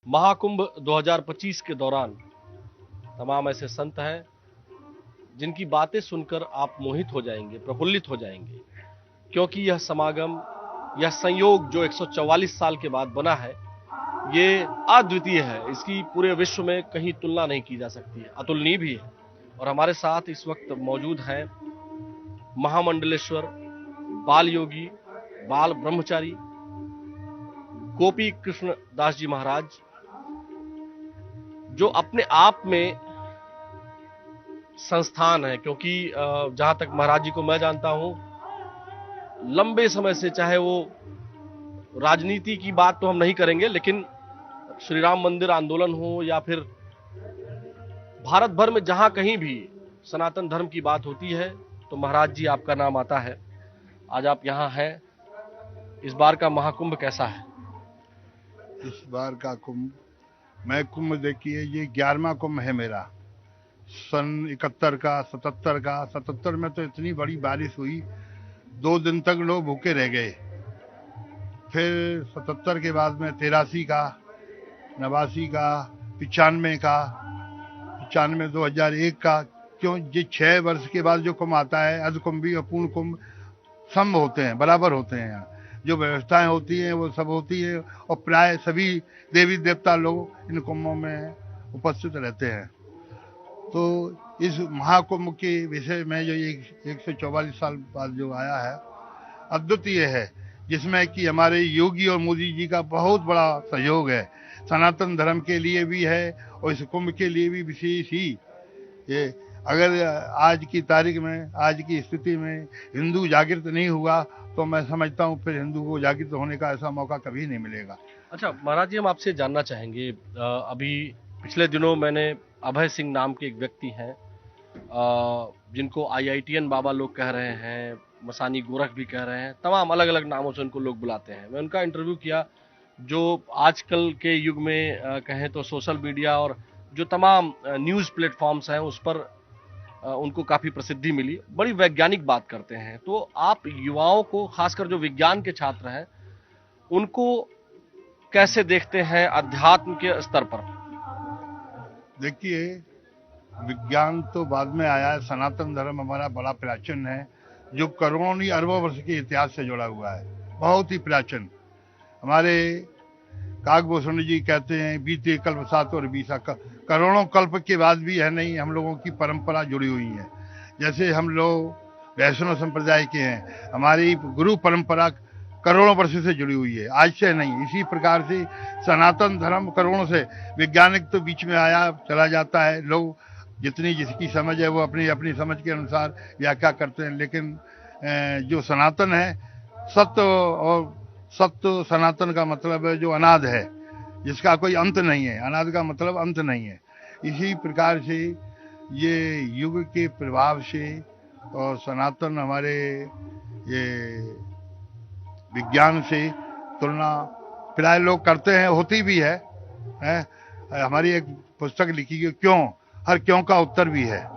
महाकुंभ 2025 के दौरान तमाम ऐसे संत हैं जिनकी बातें सुनकर आप मोहित हो जाएंगे, प्रफुल्लित हो जाएंगे, क्योंकि यह समागम, यह संयोग जो 144 साल के बाद बना है, ये अद्वितीय है। इसकी पूरे विश्व में कहीं तुलना नहीं की जा सकती है, अतुलनीय भी है। और हमारे साथ इस वक्त मौजूद हैं महामंडलेश्वर बाल योगी, बाल ब्रह्मचारी गोपी कृष्ण दास जी महाराज, जो अपने आप में संस्थान है। क्योंकि जहां तक महाराज जी को मैं जानता हूं, लंबे समय से, चाहे वो राजनीति की बात तो हम नहीं करेंगे, लेकिन श्री राम मंदिर आंदोलन हो या फिर भारत भर में जहां कहीं भी सनातन धर्म की बात होती है तो महाराज जी आपका नाम आता है। आज आप यहां हैं। इस बार का महाकुंभ कैसा है? इस बार का कुंभ, मैं कुंभ देखिए, ये 11वां कुंभ है मेरा। सन 71 का, 77 का। 77 में तो इतनी बड़ी बारिश हुई, 2 दिन तक लोग भूखे रह गए। फिर 77 के बाद में 83 का, 89 का, 95 का, 95, 2001 का। क्यों? ये 6 वर्ष के बाद जो कुंभ आता है, अर्ध कुंभी और पूर्ण कुंभ सम होते हैं, बराबर होते हैं। यहाँ जो व्यवस्थाएं होती हैं वो सब होती है, और प्राय सभी देवी देवता लोग इन कुंभों में उपस्थित रहते हैं। तो इस महाकुंभ के विषय में जो 144 साल बाद जो आया है, अद्वितीय है, जिसमें कि हमारे योगी और मोदी जी का बहुत बड़ा सहयोग है। सनातन धर्म के लिए भी है और इस कुंभ के लिए भी विशेष ही। ये अगर आज की तारीख में, आज की स्थिति में हिंदू जागृत नहीं हुआ तो मैं समझता हूँ फिर हिंदू को जागृत होने का ऐसा मौका कभी नहीं मिलेगा। अच्छा महाराज जी, हम आपसे जानना चाहेंगे, अभी पिछले दिनों मैंने अभय सिंह नाम के एक व्यक्ति हैं, जिनको IITN बाबा लोग कह रहे हैं, मसानी गोरख भी कह रहे हैं, तमाम अलग अलग नामों से उनको लोग बुलाते हैं। मैं उनका इंटरव्यू किया। जो आजकल के युग में कहें तो सोशल मीडिया और जो तमाम न्यूज़ प्लेटफॉर्म्स हैं उस पर उनको काफ़ी प्रसिद्धि मिली। बड़ी वैज्ञानिक बात करते हैं। तो आप युवाओं को, खासकर जो विज्ञान के छात्र हैं, उनको कैसे देखते हैं अध्यात्म के स्तर पर? देखिए, विज्ञान तो बाद में आया है। सनातन धर्म हमारा बड़ा प्राचीन है, जो करोड़ों नहीं अरबों वर्ष के इतिहास से जुड़ा हुआ है, बहुत ही प्राचीन। हमारे काकभूषण जी कहते हैं, बीते कल्प 7 और 20 करोड़ों कल्प के बाद भी है नहीं, हम लोगों की परंपरा जुड़ी हुई है। जैसे हम लोग वैष्णव संप्रदाय के हैं, हमारी गुरु परंपरा करोड़ों वर्ष से जुड़ी हुई है, आज से नहीं। इसी प्रकार से सनातन धर्म करोड़ों से, वैज्ञानिक तो बीच में आया चला जाता है, लोग जितनी जिसकी समझ है वो अपनी अपनी समझ के अनुसार व्याख्या करते हैं। लेकिन जो सनातन है, सत्य, और सत्य सनातन का मतलब है जो अनाद है, जिसका कोई अंत नहीं है। अनाद का मतलब अंत नहीं है। इसी प्रकार से ये युग के प्रभाव से और सनातन हमारे ये विज्ञान से तुलना प्राय लोग करते हैं, होती भी है। हमारी एक पुस्तक लिखी है, क्यों, हर क्यों का उत्तर भी है।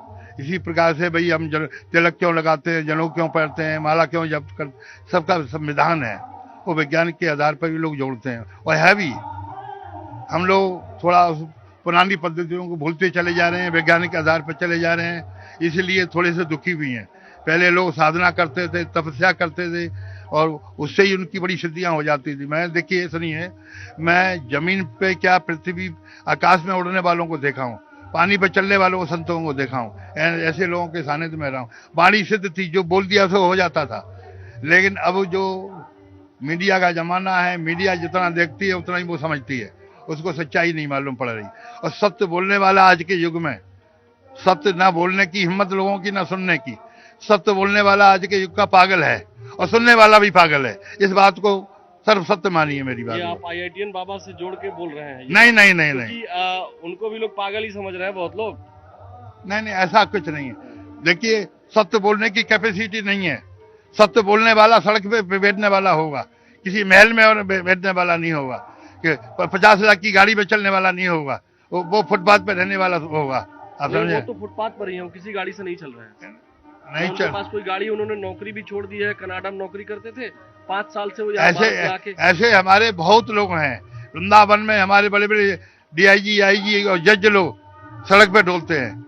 इसी प्रकार से भाई हम तिलक क्यों लगाते हैं, जनेऊ क्यों पहनते हैं, माला क्यों जप कर, सबका संविधान है, वो वैज्ञानिक के आधार पर भी लोग जोड़ते हैं। और है भी, हम लोग थोड़ा पुरानी पद्धतियों को भूलते चले जा रहे हैं, वैज्ञानिक आधार पर चले जा रहे हैं, इसलिए थोड़े से दुखी भी हैं। पहले लोग साधना करते थे, तपस्या करते थे, और उससे ही उनकी बड़ी सिद्धियां हो जाती थी। मैं, देखिए सुनिए, मैं जमीन पे क्या, पृथ्वी आकाश में उड़ने वालों को देखा हूँ, पानी पर चलने वालों को, संतों को देखा हूँ, ऐसे लोगों के सानिध्य में रहा हूँ। वाणी सिद्ध थी, जो बोल दिया तो हो जाता था। लेकिन अब जो मीडिया का जमाना है, मीडिया जितना देखती है उतना ही वो समझती है, उसको सच्चाई नहीं मालूम पड़ रही। और सत्य बोलने वाला आज के युग में, सत्य ना बोलने की हिम्मत लोगों की, ना सुनने की। सत्य बोलने वाला आज के युग का पागल है, और सुनने वाला भी पागल है। इस बात को सर्व सत्य मानिए मेरी बात। ये आप IITN बाबा से जोड़ के बोल रहे हैं? नहीं नहीं नहीं नहीं, उनको भी लोग पागल ही समझ रहे हैं बहुत लोग। नहीं नहीं, ऐसा कुछ नहीं है। देखिए, सत्य बोलने की कैपेसिटी नहीं है। सत्य बोलने वाला सड़क पे बैठने वाला होगा, किसी महल में और बैठने वाला नहीं होगा, कि 50 लाख की गाड़ी में चलने वाला नहीं होगा, वो फुटपाथ पे रहने वाला होगा। आप समझे? वो तो फुटपाथ पर ही है, किसी गाड़ी से नहीं चल रहे हैं। नहीं उनके चल, पास कोई गाड़ी, उन्होंने नौकरी भी छोड़ दी है, कनाडा में नौकरी करते थे, 5 साल से वो ऐसे हमारे बहुत लोग हैं। वृंदावन में हमारे बड़े बड़े डीआईजी, आईजी और जज लोग सड़क पे डोलते हैं।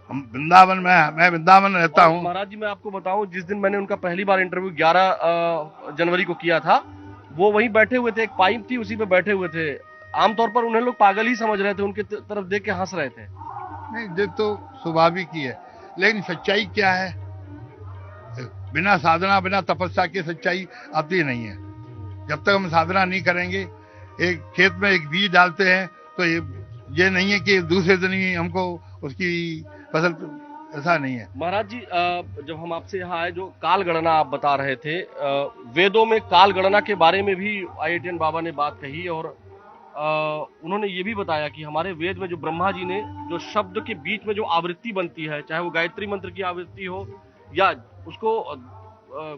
हम वृंदावन में, मैं वृंदावन रहता हूँ। महाराज जी, मैं आपको बताऊं, जिस दिन मैंने उनका पहली बार इंटरव्यू 11 जनवरी को किया था, वो वहीं बैठे हुए थे, एक पाइप थी उसी पे बैठे हुए थे। आमतौर पर उन्हें लोग पागल ही समझ रहे थे, उनके तरफ देख के हंस रहे थे। नहीं, ये तो स्वाभाविक ही है, लेकिन सच्चाई क्या है? बिना साधना, बिना तपस्या के सच्चाई आती नहीं है। जब तक हम साधना नहीं करेंगे, एक खेत में एक बीज डालते हैं तो ये नहीं है कि दूसरे दिन ही हमको उसकी फसल, ऐसा नहीं है। महाराज जी, जब हम आपसे यहाँ आए, जो काल गणना आप बता रहे थे, वेदों में काल गणना के बारे में भी IITN बाबा ने बात कही, और उन्होंने ये भी बताया कि हमारे वेद में जो ब्रह्मा जी ने जो शब्द के बीच में जो आवृत्ति बनती है, चाहे वो गायत्री मंत्र की आवृत्ति हो या उसको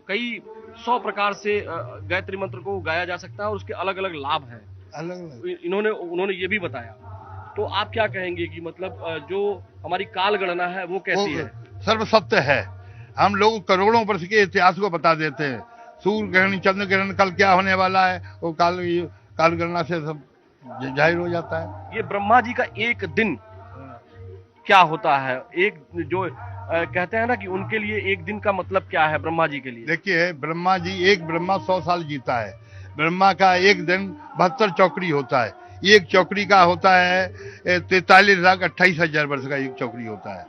कई 100 प्रकार से गायत्री मंत्र को गाया जा सकता है और उसके अलग अलग लाभ हैं। उन्होंने ये भी बताया। तो आप क्या कहेंगे कि मतलब जो हमारी काल गणना है वो कैसी है? सर्व सत्य है। हम लोग करोड़ों वर्ष के इतिहास को बता देते हैं। सूर्य ग्रहण, चंद्र ग्रहण, कल क्या होने वाला है, वो काल गणना से सब जाहिर हो जाता है। ये ब्रह्मा जी का एक दिन क्या होता है? एक जो कहते हैं ना कि उनके लिए एक दिन का मतलब क्या है ब्रह्मा जी के लिए? देखिए, ब्रह्मा जी, एक ब्रह्मा 100 साल जीता है। ब्रह्मा का एक दिन 72 चौकड़ी होता है। एक चौकड़ी का होता है 43,28,000 वर्ष का एक चौकड़ी होता है।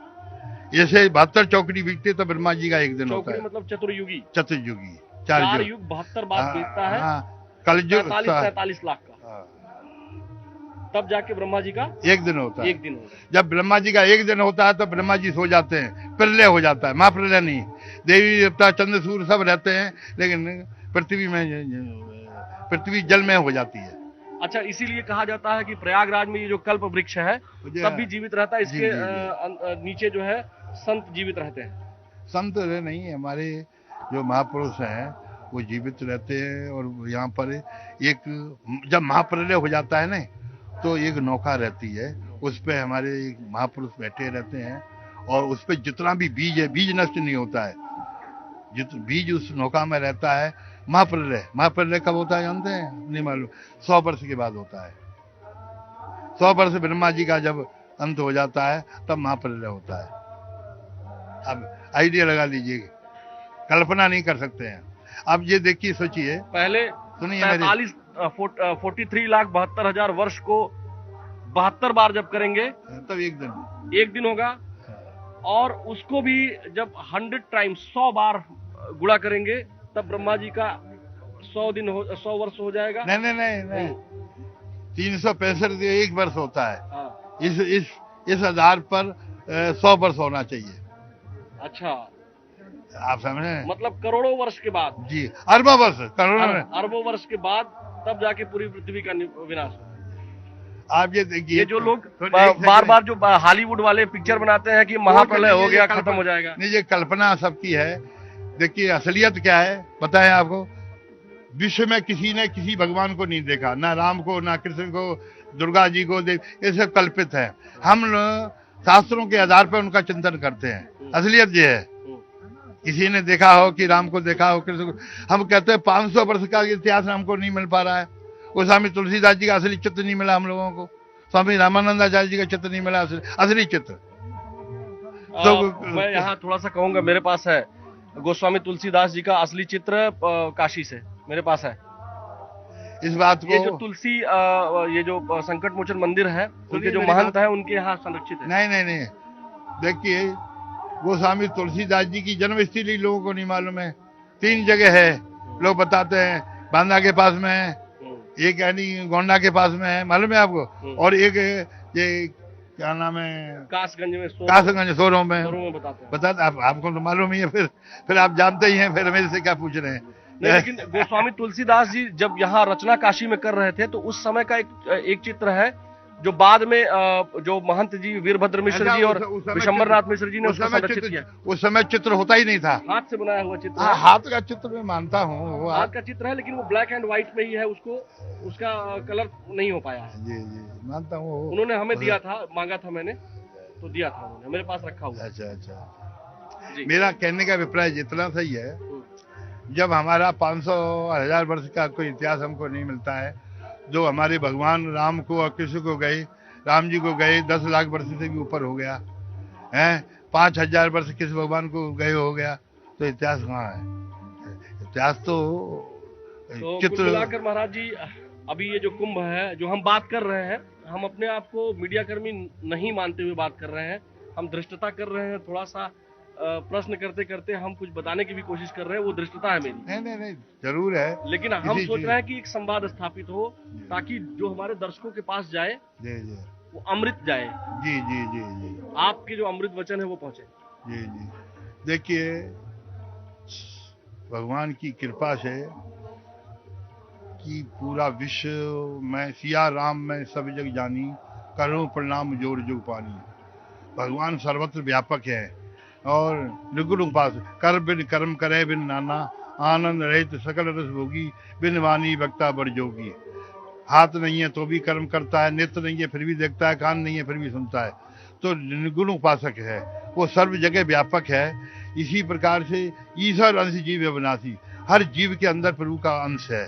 जैसे 72 चौकड़ी बीतते तो ब्रह्मा जी का एक दिन होता है। मतलब चतुर्युगी, 4 युग 72 बार बीतता है। कलयुग 43 लाख का, तब जाके ब्रह्मा जी का एक दिन होता है। एक दिन होता है। जब ब्रह्मा जी का एक दिन होता है तो ब्रह्मा जी सो जाते हैं, प्रलय हो जाता है। महाप्रलय नहीं, देवी देवता चंद्र सूर्य सब रहते हैं, लेकिन पृथ्वी जल में हो जाती है। अच्छा, इसीलिए कहा जाता है कि प्रयागराज में ये जो कल्प वृक्ष है तब भी जीवित रहता है, इसके नीचे जो है संत जीवित रहते हैं। संत नहीं, हमारे जो महापुरुष हैं वो जीवित रहते हैं। और यहाँ पर एक, जब महाप्रलय हो जाता है ना, तो एक नौका रहती है, उस पे हमारे महापुरुष बैठे रहते हैं, और उस पे जितना भी बीज है, बीज नष्ट नहीं होता है। बीज उस नौका में रहता है। महाप्रलय कब होता है जानते हैं? नहीं मालूम। 100 वर्ष के बाद होता है। 100 वर्ष ब्रह्मा जी का जब अंत हो जाता है तब महाप्रलय होता है। अब आइडिया लगा लीजिए, कल्पना नहीं कर सकते हैं। अब ये देखिए, सोचिए, पहले सुनिए, 43,72,हजार वर्ष को 72 बार जब करेंगे तब एक दिन होगा, और उसको भी जब 100 टाइम्स 100 बार गुणा करेंगे तब ब्रह्मा जी का 100 वर्ष हो जाएगा। नहीं, 365 एक वर्ष होता है। हाँ। इस आधार पर 100 वर्ष होना चाहिए। अच्छा, आप समझे? मतलब करोड़ों वर्ष के बाद। जी, अरबों वर्ष, अरबों वर्ष के बाद तब जाके पूरी पृथ्वी का विनाश होगा। आप ये देखिए, ये जो लोग बार बार जो हॉलीवुड वाले पिक्चर बनाते हैं कि महाप्रलय हो गया, खत्म हो जाएगा, नहीं, ये कल्पना सबकी है। देखिए, असलियत क्या है पता है आपको? विश्व में किसी ने किसी भगवान को नहीं देखा, ना राम को, ना कृष्ण को, दुर्गा जी को ये सब कल्पित है। हम शास्त्रों के आधार पर उनका चिंतन करते हैं। असलियत ये है, किसी ने देखा हो कि राम को देखा हो, कृष्ण को। हम कहते हैं 500 वर्ष का इतिहास हमको नहीं मिल पा रहा है। वो स्वामी तुलसीदास जी का असली चित्र नहीं मिला हम लोगों को, स्वामी रामानंदाचार्य जी का चित्र नहीं मिला, असली चित्र। तो मैं यहाँ थोड़ा सा कहूंगा, मेरे पास है गोस्वामी तुलसीदास जी का असली चित्र, काशी से मेरे पास है। इस बात को, ये जो तुलसी, ये जो संकट मोचन मंदिर है, उनके जो महंत है उनके यहाँ संरक्षित है। नहीं, देखिए, गोस्वामी तुलसीदास जी की जन्म स्थली लोगों को नहीं मालूम है। 3 जगह है, लोग बताते हैं। बांदा के पास में है, एक यानी गोंडा के पास में है, मालूम है आपको, और एक ये क्या नाम है, कासगंज सोरों में बताते। आपको तो मालूम ही है, फिर आप जानते ही हैं, फिर मेरे से क्या पूछ रहे हैं? लेकिन गोस्वामी तुलसीदास जी जब यहाँ रचना काशी में कर रहे थे तो उस समय का एक चित्र है जो बाद में जो महंत जी वीरभद्र मिश्र जी और विशंबरनाथ मिश्र जी ने उसको संरक्षित किया। उस समय चित्र होता ही नहीं था, हाथ से बनाया हुआ चित्र। हाथ का चित्र मैं मानता हूँ, वो हाथ का चित्र है, लेकिन वो ब्लैक एंड व्हाइट में ही है, उसका कलर नहीं हो पाया है। जी मानता हूँ। उन्होंने हमें दिया था, मांगा था मैंने, तो दिया था उन्होंने, मेरे पास रखा हुआ। अच्छा। मेरा कहने का अभिप्राय जितना सही है, जब हमारा 500 1000 वर्ष का कोई इतिहास हमको नहीं मिलता है, जो हमारे भगवान राम को और कृष्ण को गए, राम जी को गए 10 लाख वर्ष से भी ऊपर हो गया है, 5,000 वर्ष कृष्ण भगवान को गए हो गया, तो इतिहास कहाँ है? इतिहास तो कुल मिलाकर महाराज जी, अभी ये जो कुंभ है, जो हम बात कर रहे हैं, हम अपने आप को मीडिया कर्मी नहीं मानते हुए बात कर रहे हैं, हम धृष्टता कर रहे हैं, थोड़ा सा प्रश्न करते करते हम कुछ बताने की भी कोशिश कर रहे हैं, वो धृष्टता है मेरी। नहीं जरूर है, लेकिन हम सोच रहे हैं कि एक संवाद स्थापित हो, ताकि जो हमारे दर्शकों के पास जाए वो अमृत जाए। जी जी जी जी, आपके जो अमृत वचन है वो पहुंचे। जी जी, देखिए भगवान की कृपा से कि पूरा विश्व में सिया राम में सब जग जानी, करो प्रणाम जोर जो पानी। भगवान सर्वत्र व्यापक है और निर्गुण उपास, कर बिन कर्म करे बिन नाना, आनंद रहित सकल रस भोगी, बिन वाणी वक्ता बड़ जोगी। हाथ नहीं है तो भी कर्म करता है, नेत्र नहीं है फिर भी देखता है, कान नहीं है फिर भी सुनता है, तो निर्गुण उपासक है, वो सर्व जगह व्यापक है। इसी प्रकार से ईश्वर अंश जीव अविनाशी, हर जीव के अंदर प्रभु का अंश है,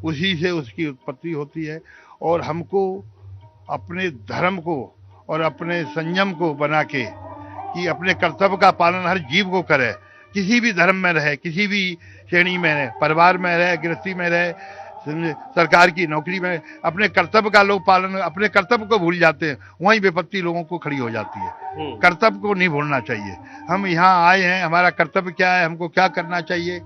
उसी से उसकी उत्पत्ति होती है। और हमको अपने धर्म को और अपने संयम को बना के कि अपने कर्तव्य का पालन हर जीव को करे, किसी भी धर्म में रहे, किसी भी श्रेणी में रहे, परिवार में रहे, गृहस्थी में रहे, सरकार की नौकरी में, अपने कर्तव्य का लोग पालन, अपने कर्तव्य को भूल जाते हैं, वहीं विपत्ति लोगों को खड़ी हो जाती है। कर्तव्य को नहीं भूलना चाहिए। हम यहाँ आए हैं, हमारा कर्तव्य क्या है, हमको क्या करना चाहिए।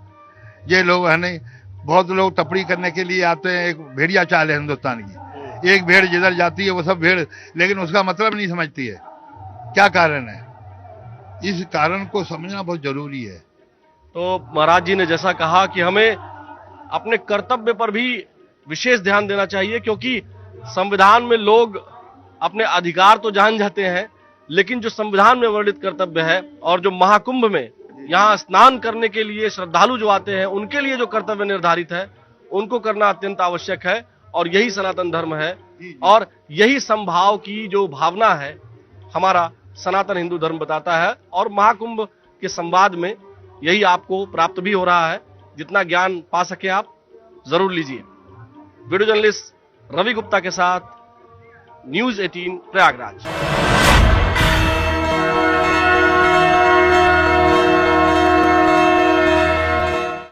ये लोग है नहीं, बहुत लोग तपड़ी करने के लिए आते हैं, एक भेड़िया चाल है हिंदुस्तान की, एक भेड़ जिधर जाती है वो सब भेड़, लेकिन उसका मतलब नहीं समझती है। क्या कारण है? इस कारण को समझना बहुत जरूरी है। तो महाराज जी ने जैसा कहा कि हमें अपने कर्तव्य पर भी विशेष ध्यान देना चाहिए, क्योंकि संविधान में लोग अपने अधिकार तो जान जाते हैं, लेकिन जो संविधान में वर्णित कर्तव्य है और जो महाकुंभ में यहाँ स्नान करने के लिए श्रद्धालु जो आते हैं, उनके लिए जो कर्तव्य निर्धारित है, उनको करना अत्यंत आवश्यक है। और यही सनातन धर्म है, और यही समभाव की जो भावना है हमारा सनातन हिंदू धर्म बताता है। और महाकुंभ के संवाद में यही आपको प्राप्त भी हो रहा है। जितना ज्ञान पा सके आप जरूर लीजिए। वीडियो जर्नलिस्ट रवि गुप्ता के साथ, न्यूज़ 18 प्रयागराज।